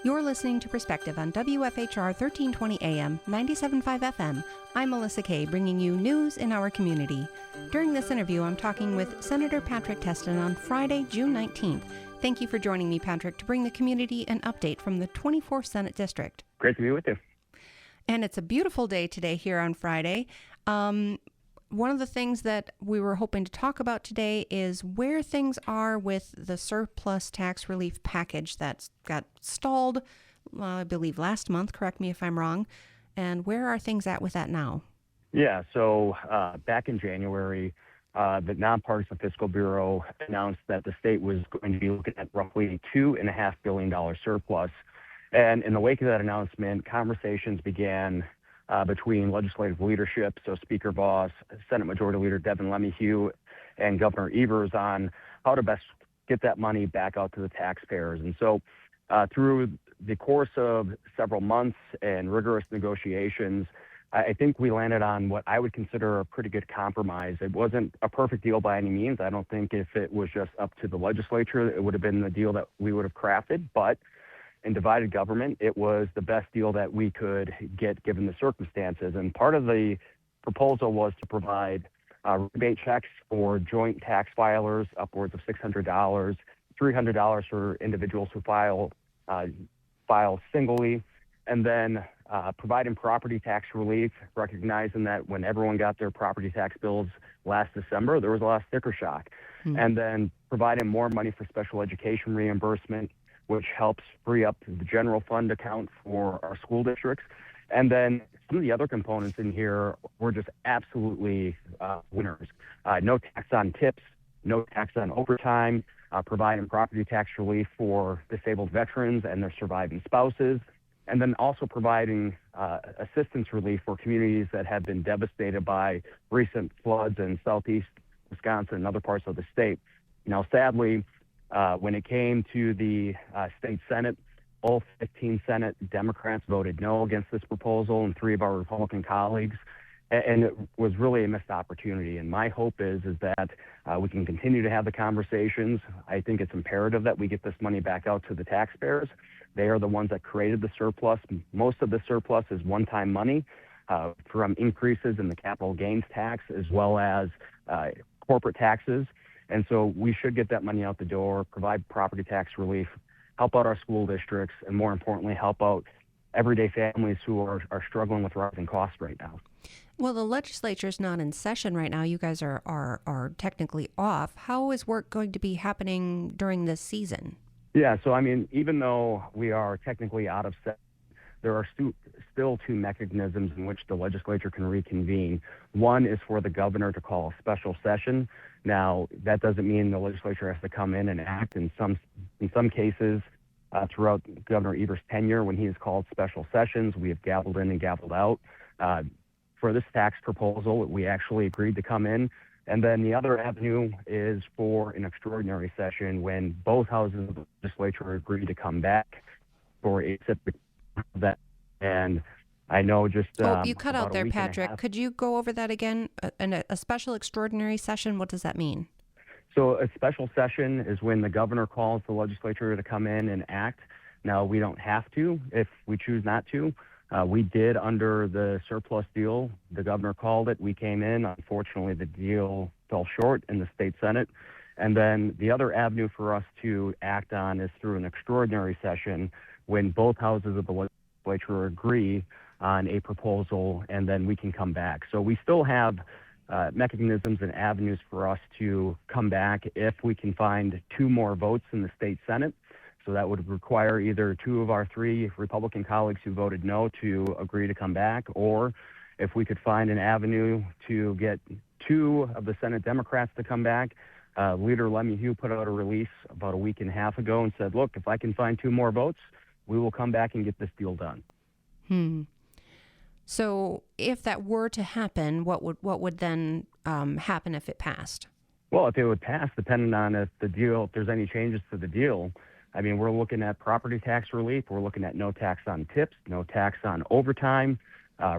You're listening to Perspective on WFHR 1320 AM, 97.5 FM. I'm Melissa Kay, bringing you news in our community. During this interview, I'm talking with Senator Patrick Testin on Friday, June 19th. Thank you for joining me, Patrick, to bring the community an update from the 24th Senate District. Great to be with you. And it's a beautiful day today here on Friday. One of the things that we were hoping to talk about today is where things are with the surplus tax relief package that got stalled, I believe, last month. Correct me if I'm wrong. And where are things at with that now? Yeah, so back in January, the Nonpartisan Fiscal Bureau announced that the state was going to be looking at roughly $2.5 billion surplus. And in the wake of that announcement, conversations began between legislative leadership, so Speaker Voss, Senate Majority Leader Devin LeMahieu, and Governor Evers on how to best get that money back out to the taxpayers. And so through the course of several months and rigorous negotiations, I think we landed on what I would consider a pretty good compromise. It wasn't a perfect deal by any means. I don't think if it was just up to the legislature, it would have been the deal that we would have crafted. But in divided government, it was the best deal that we could get given the circumstances. And part of the proposal was to provide rebate checks for joint tax filers, upwards of $600, $300 for individuals who file singly, and then providing property tax relief, recognizing that when everyone got their property tax bills last December, there was a lot of sticker shock. And then providing more money for special education reimbursement, which helps free up the general fund account for our school districts. And then some of the other components in here were just absolutely winners. No tax on tips, no tax on overtime, providing property tax relief for disabled veterans and their surviving spouses, and then also providing assistance relief for communities that have been devastated by recent floods in southeast Wisconsin and other parts of the state. Now, sadly, when it came to the state Senate, all 15 Senate Democrats voted no against this proposal, and 3 of our Republican colleagues, and it was really a missed opportunity. And my hope is that we can continue to have the conversations. I think it's imperative that we get this money back out to the taxpayers. They are the ones that created the surplus. Most of the surplus is one-time money from increases in the capital gains tax as well as corporate taxes. And so we should get that money out the door, provide property tax relief, help out our school districts, and more importantly, help out everyday families who are struggling with rising costs right now. Well, the legislature's not in session right now. You guys are technically off. How is work going to be happening during this season? Yeah, so I mean, even though we are technically out of session, there are still 2 mechanisms in which the legislature can reconvene. One is for the governor to call a special session. Now, that doesn't mean the legislature has to come in and act. In some cases, throughout Governor Evers' tenure, when he has called special sessions, we have gavelled in and gavelled out. For this tax proposal, we actually agreed to come in. And then the other avenue is for an extraordinary session when both houses of the legislature agreed to come back for a specific event. And I know just you cut out there, Patrick. Could you go over that again? A special extraordinary session, what does that mean? So a special session is when the governor calls the legislature to come in and act. Now, we don't have to if we choose not to. We did under the surplus deal. The governor called it. We came in. Unfortunately, the deal fell short in the state Senate. And then the other avenue for us to act on is through an extraordinary session when both houses of the legislature agree on a proposal, and then we can come back. So we still have mechanisms and avenues for us to come back if we can find 2 more votes in the state Senate. So that would require either 2 of our 3 Republican colleagues who voted no to agree to come back, or if we could find an avenue to get 2 of the Senate Democrats to come back. Leader LeMahieu put out a release about a week and a half ago and said, look, if I can find 2 more votes, we will come back and get this deal done. So if that were to happen, what would then happen if it passed? Well, if it would pass, depending on if there's any changes to the deal, I mean, we're looking at property tax relief. We're looking at no tax on tips, no tax on overtime,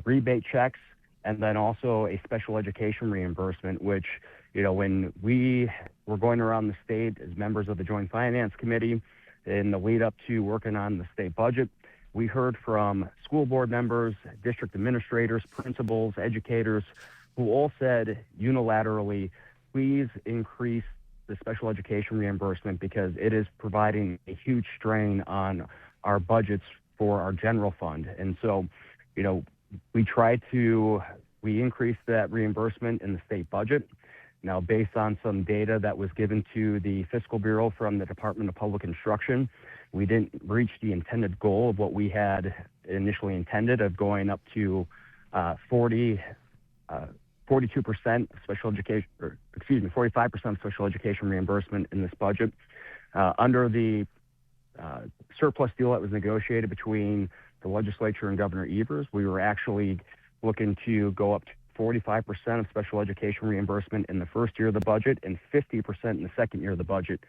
rebate checks, and then also a special education reimbursement, which, when we were going around the state as members of the Joint Finance Committee in the lead up to working on the state budget, we heard from school board members, district administrators, principals, educators, who all said unilaterally, please increase the special education reimbursement because it is providing a huge strain on our budgets for our general fund. And so, we increased that reimbursement in the state budget. Now, based on some data that was given to the Fiscal Bureau from the Department of Public Instruction, we didn't reach the intended goal of what we had initially intended of going up to 42% special education, 45% special education reimbursement in this budget. Under the surplus deal that was negotiated between the legislature and Governor Evers, we were actually looking to go up to 45% of special education reimbursement in the first year of the budget and 50% in the second year of the budget,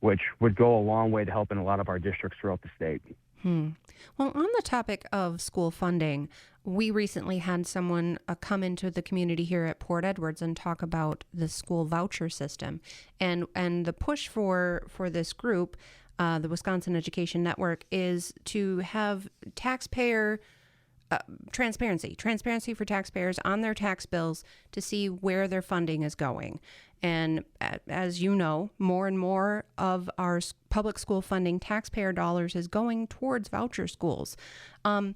which would go a long way to helping a lot of our districts throughout the state. Well, on the topic of school funding, we recently had someone come into the community here at Port Edwards and talk about the school voucher system, and the push for this group, the Wisconsin Education Network, is to have taxpayer transparency for taxpayers on their tax bills to see where their funding is going. And as you know, more and more of our public school funding, taxpayer dollars, is going towards voucher schools. I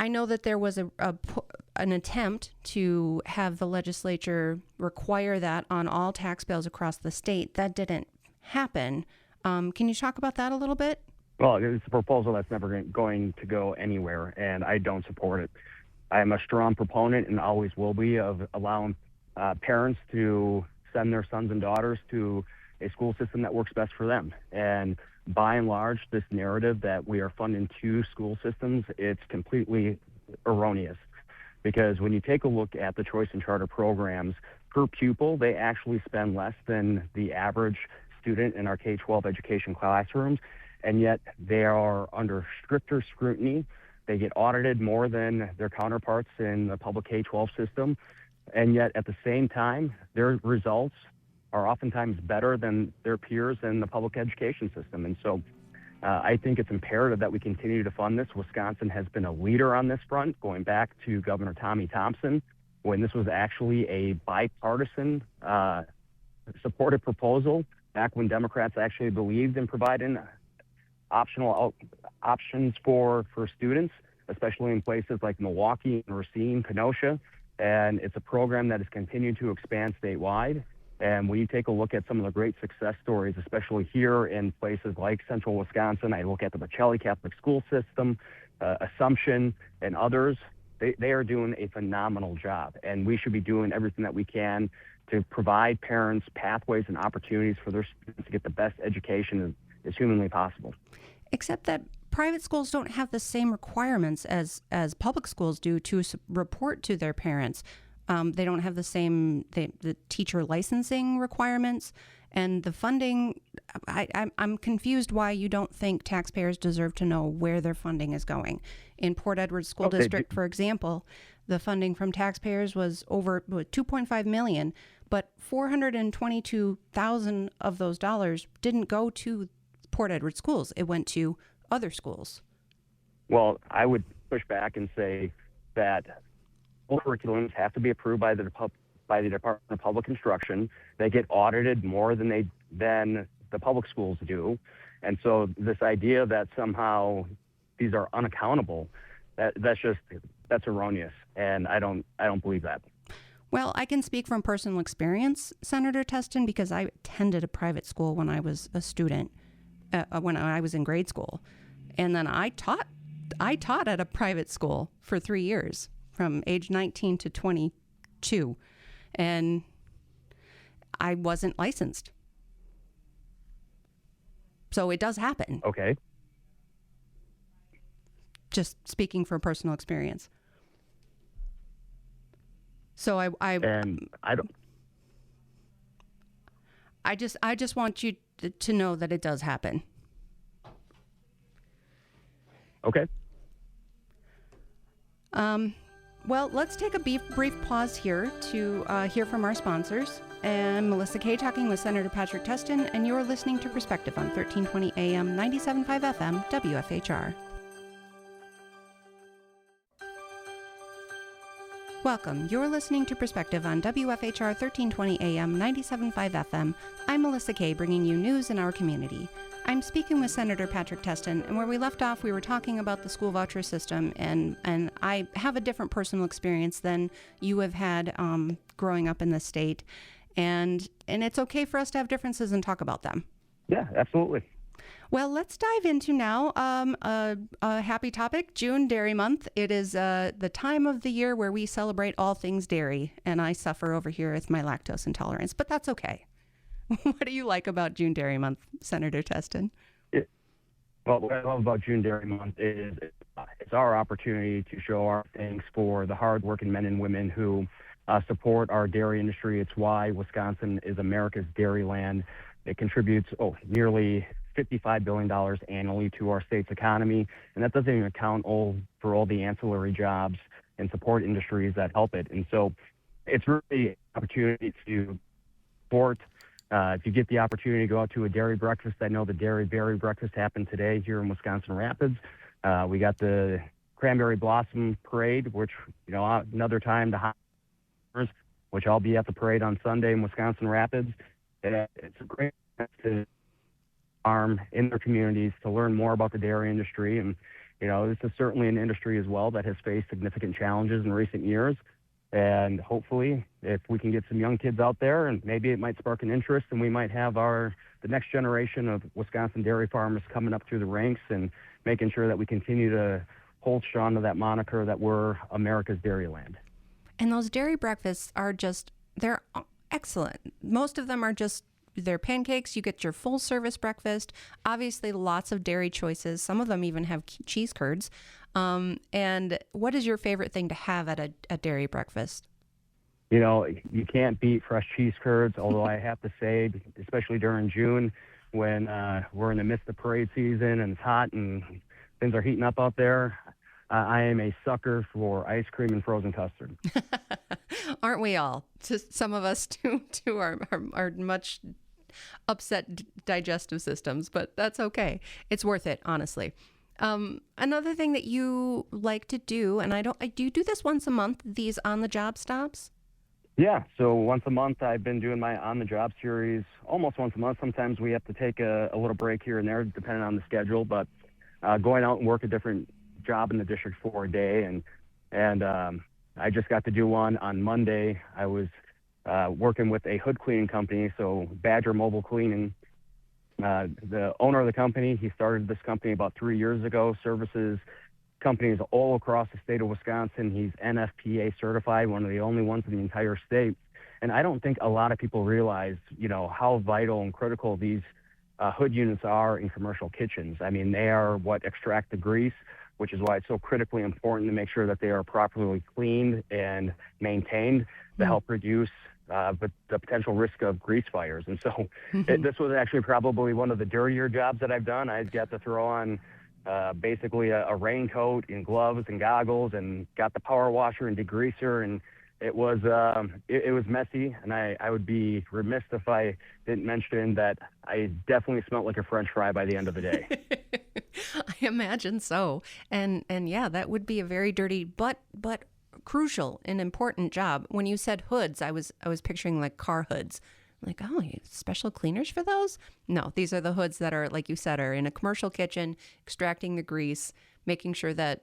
know that there was an attempt to have the legislature require that on all tax bills across the state. That didn't happen. Can you talk about that a little bit? Well, it's a proposal that's never going to go anywhere, and I don't support it. I am a strong proponent and always will be of allowing parents to send their sons and daughters to a school system that works best for them. And by and large, this narrative that we are funding two school systems, it's completely erroneous. Because when you take a look at the choice and charter programs, per pupil, they actually spend less than the average student in our K-12 education classrooms, and yet they are under stricter scrutiny. They get audited more than their counterparts in the public K-12 system, and yet at the same time, their results are oftentimes better than their peers in the public education system. And so I think it's imperative that we continue to fund this. Wisconsin has been a leader on this front, going back to Governor Tommy Thompson, when this was actually a bipartisan supported proposal, back when Democrats actually believed in providing options for students, especially in places like Milwaukee and Racine, Kenosha. And it's a program that has continued to expand statewide. And when you take a look at some of the great success stories, especially here in places like central Wisconsin, I look at the Bocelli Catholic School System, Assumption, and others, they are doing a phenomenal job. And we should be doing everything that we can to provide parents pathways and opportunities for their students to get the best education as humanly possible. Except that private schools don't have the same requirements as public schools do to report to their parents. They don't have the same the teacher licensing requirements and the funding. I'm confused why you don't think taxpayers deserve to know where their funding is going. In Port Edwards School District, for example, the funding from taxpayers was over $2.5 million, but $422,000 of those dollars didn't go to Port Edwards schools. It went to other schools. Well, I would push back and say that all curriculums have to be approved by the Department of Public Instruction. They get audited more than the public schools do. And so this idea that somehow these are unaccountable, that's erroneous. And I don't believe that. Well, I can speak from personal experience, Senator Testin, because I attended a private school when I was a student, when I was in grade school. And then I taught at a private school for 3 years, from age 19 to 22. And I wasn't licensed. So it does happen. Okay. Just speaking from personal experience. So I just want you to know that it does happen. Okay. Well, let's take a brief pause here to hear from our sponsors. I'm Melissa Kay talking with Senator Patrick Testin, and you're listening to Perspective on 1320 AM, 97.5 FM, WFHR. Welcome. You're listening to Perspective on WFHR 1320 AM, 97.5 FM. I'm Melissa Kay, bringing you news in our community. I'm speaking with Senator Patrick Testin, and where we left off, we were talking about the school voucher system, and I have a different personal experience than you have had growing up in the state, and it's okay for us to have differences and talk about them. Yeah, absolutely. Well, let's dive into now a happy topic, June Dairy Month. It is the time of the year where we celebrate all things dairy, and I suffer over here with my lactose intolerance, but that's okay. What do you like about June Dairy Month, Senator Testin? Well, what I love about June Dairy Month is it's our opportunity to show our thanks for the hardworking men and women who support our dairy industry. It's why Wisconsin is America's dairy land. It contributes nearly $55 billion annually to our state's economy, and that doesn't even account for all the ancillary jobs and support industries that help it. And so it's really an opportunity to support. If you get the opportunity to go out to a dairy breakfast, I know the Dairy Berry Breakfast happened today here in Wisconsin Rapids. We got the Cranberry Blossom Parade, which, another time to which I'll be at the parade on Sunday in Wisconsin Rapids. It's a great chance to farm in their communities to learn more about the dairy industry. And, this is certainly an industry as well that has faced significant challenges in recent years. And hopefully, if we can get some young kids out there, and maybe it might spark an interest, and we might have the next generation of Wisconsin dairy farmers coming up through the ranks and making sure that we continue to hold strong to that moniker that we're America's dairy land. And those dairy breakfasts they're excellent. Most of them are they're pancakes. You get your full service breakfast. Obviously, lots of dairy choices. Some of them even have cheese curds. And what is your favorite thing to have at a dairy breakfast? You can't beat fresh cheese curds, although I have to say, especially during June when we're in the midst of parade season and it's hot and things are heating up out there, I am a sucker for ice cream and frozen custard. Aren't we all? Just some of us too are much upset digestive systems, but that's okay. It's worth it, honestly. Another thing that you like to do, and do you do this once a month, these on-the-job stops? Yeah, so once a month I've been doing my on-the-job series almost once a month. Sometimes we have to take a little break here and there depending on the schedule, but going out and work a different job in the district for a day. And I just got to do one on Monday. I was working with a hood cleaning company, so Badger Mobile Cleaning. The owner of the company, he started this company about 3 years ago, services companies all across the state of Wisconsin. He's NFPA certified, one of the only ones in the entire state. And I don't think a lot of people realize, how vital and critical these hood units are in commercial kitchens. I mean, they are what extract the grease, which is why it's so critically important to make sure that they are properly cleaned and maintained to help reduce the potential risk of grease fires. And so this was actually probably one of the dirtier jobs that I've done. I got to throw on basically a raincoat and gloves and goggles and got the power washer and degreaser. And it was messy. And I would be remiss if I didn't mention that I definitely smelled like a French fry by the end of the day. I imagine so. And yeah, that would be a very dirty, but crucial and important job. When you said hoods, I was picturing like car hoods. Like, oh, special cleaners for those? No, these are the hoods that are, like you said, are in a commercial kitchen, extracting the grease, making sure that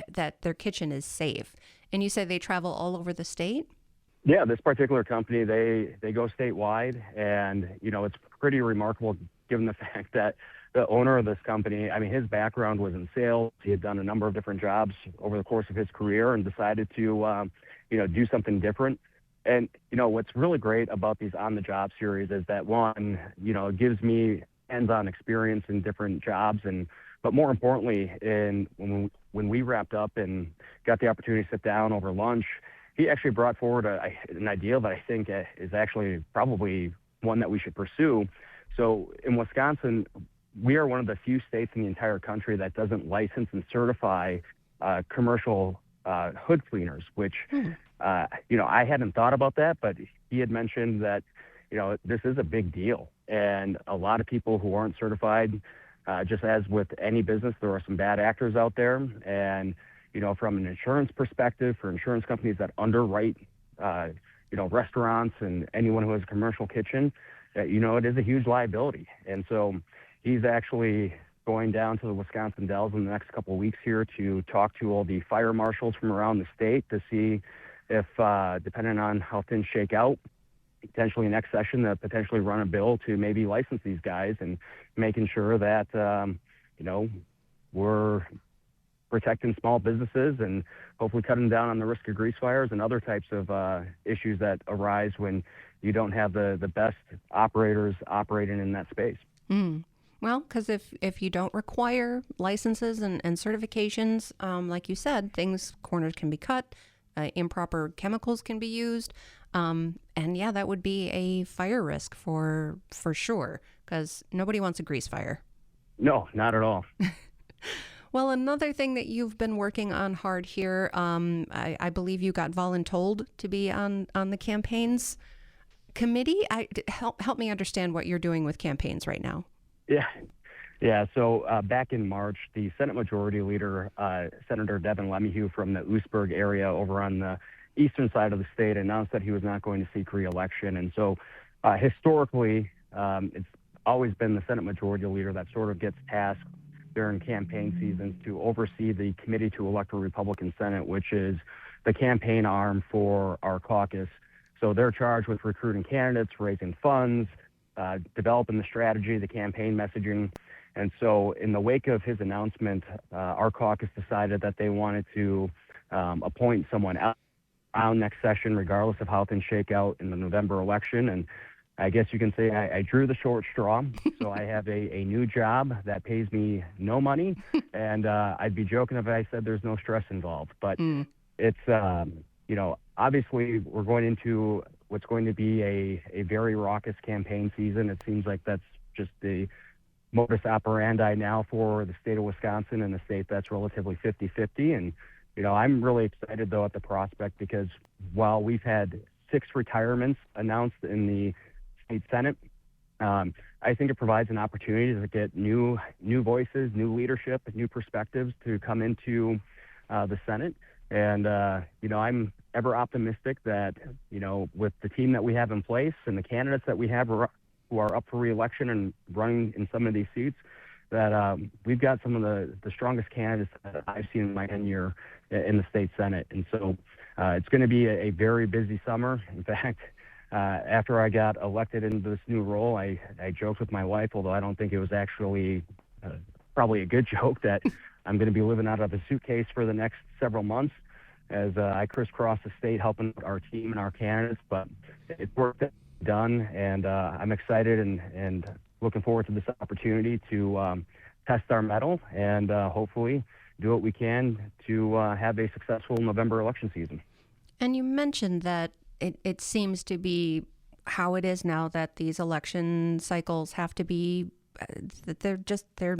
their kitchen is safe. And you say they travel all over the state? Yeah, this particular company, they go statewide, and it's pretty remarkable given the fact that the owner of this company, I mean, his background was in sales. He had done a number of different jobs over the course of his career and decided to, do something different. And, what's really great about these on-the-job series is that, one, it gives me hands-on experience in different jobs. But more importantly, when we wrapped up and got the opportunity to sit down over lunch, he actually brought forward an idea that I think is actually probably one that we should pursue. So in Wisconsin, we are one of the few states in the entire country that doesn't license and certify commercial hood cleaners, which, I hadn't thought about that, but he had mentioned that, this is a big deal. And a lot of people who aren't certified, just as with any business, there are some bad actors out there. And, from an insurance perspective, for insurance companies that underwrite, restaurants and anyone who has a commercial kitchen, it is a huge liability. And so he's actually going down to the Wisconsin Dells in the next couple of weeks here to talk to all the fire marshals from around the state to see if, depending on how things shake out, potentially next session, to potentially run a bill to maybe license these guys and making sure that, we're protecting small businesses and hopefully cutting down on the risk of grease fires and other types of issues that arise when you don't have the best operators operating in that space. Well, because if you don't require licenses and certifications, like you said, corners can be cut, improper chemicals can be used. And yeah, that would be a fire risk for sure, because nobody wants a grease fire. No, not at all. Well, another thing that you've been working on hard here, I believe you got voluntold to be on the campaigns committee. Help me understand what you're doing with campaigns right now. Yeah. So back in March, the Senate Majority Leader, Senator Devin LeMahieu from the Oostburg area over on the eastern side of the state, announced that he was not going to seek re-election. And so historically, it's always been the Senate Majority Leader that sort of gets tasked during campaign seasons to oversee the Committee to Elect a Republican Senate, which is the campaign arm for our caucus. So they're charged with recruiting candidates, raising funds, developing the strategy, the campaign messaging. And so in the wake of his announcement, our caucus decided that they wanted to appoint someone else around next session, regardless of how things shake out in the November election. And I guess you can say I drew the short straw. So I have a new job that pays me no money. And I'd be joking if I said there's no stress involved. But it's, obviously we're going into what's going to be a very raucous campaign season. It seems like that's just the modus operandi now for the state of Wisconsin, and a state that's relatively 50-50. And, I'm really excited, though, at the prospect, because while we've had 6 retirements announced in the state Senate, I think it provides an opportunity to get new voices, new leadership, new perspectives to come into the Senate. And, I'm ever optimistic that, with the team that we have in place and the candidates that we have who are up for re-election and running in some of these seats, that we've got some of the strongest candidates that I've seen in my tenure in the state Senate. And so it's going to be a very busy summer. In fact, after I got elected into this new role, I joked with my wife, although I don't think it was actually probably a good joke, that I'm going to be living out of a suitcase for the next several months as I crisscross the state helping our team and our candidates. But it's work that's done, and I'm excited and looking forward to this opportunity to test our mettle and hopefully do what we can to have a successful November election season. And you mentioned that it seems to be how it is now, that these election cycles have to be, that they're,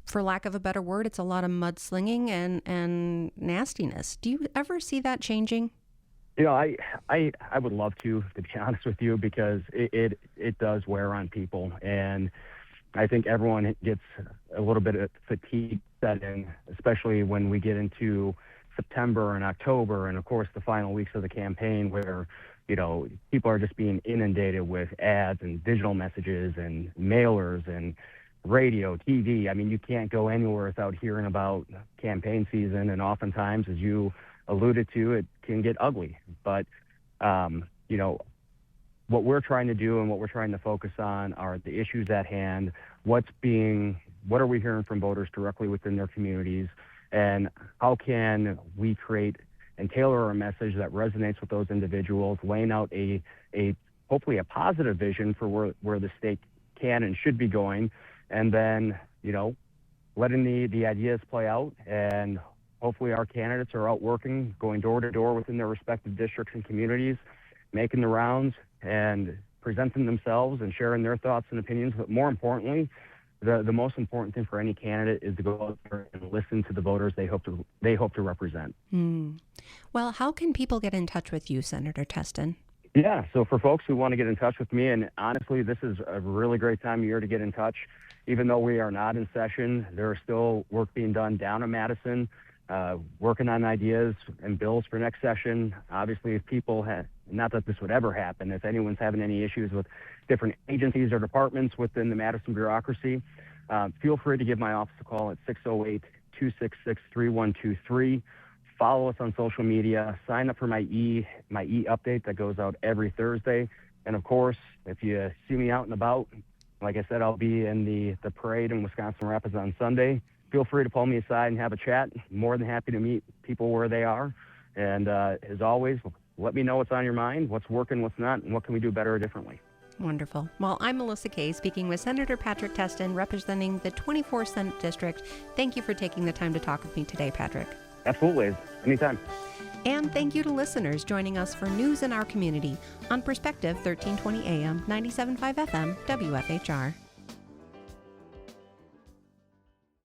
for lack of a better word, it's a lot of mudslinging and nastiness. Do you ever see that changing? I would love to be honest with you, because it does wear on people. And I think everyone gets a little bit of fatigue set in, especially when we get into September and October, and of course the final weeks of the campaign, where people are just being inundated with ads and digital messages and mailers and radio, TV. I mean, you can't go anywhere without hearing about campaign season, and oftentimes, as you alluded to, it can get ugly. But what we're trying to do and what we're trying to focus on are the issues at hand. What are we hearing from voters directly within their communities, and how can we create and tailor a message that resonates with those individuals, laying out a hopefully a positive vision for where the state can and should be going, and then letting the ideas play out. And hopefully our candidates are out working, going door to door within their respective districts and communities, making the rounds and presenting themselves and sharing their thoughts and opinions. But more importantly, the most important thing for any candidate is to go out there and listen to the voters they hope to represent. Well, how can people get in touch with you, Senator Testin? Yeah, so for folks who want to get in touch with me, and honestly, this is a really great time of year to get in touch. Even though we are not in session, there is still work being done down in Madison, working on ideas and bills for next session. Obviously, if people have, not that this would ever happen, if anyone's having any issues with different agencies or departments within the Madison bureaucracy, feel free to give my office a call at 608-266-3123. Follow us on social media. Sign up for my e-update that goes out every Thursday. And of course, if you see me out and about, like I said, I'll be in the parade in Wisconsin Rapids on Sunday. Feel free to pull me aside and have a chat. More than happy to meet people where they are. And as always, let me know what's on your mind, what's working, what's not, and what can we do better or differently. Wonderful. Well, I'm Melissa Kay, speaking with Senator Patrick Testin, representing the 24th Senate District. Thank you for taking the time to talk with me today, Patrick. Absolutely. Anytime. And thank you to listeners joining us for news in our community on Perspective 1320 AM, 97.5 FM, WFHR.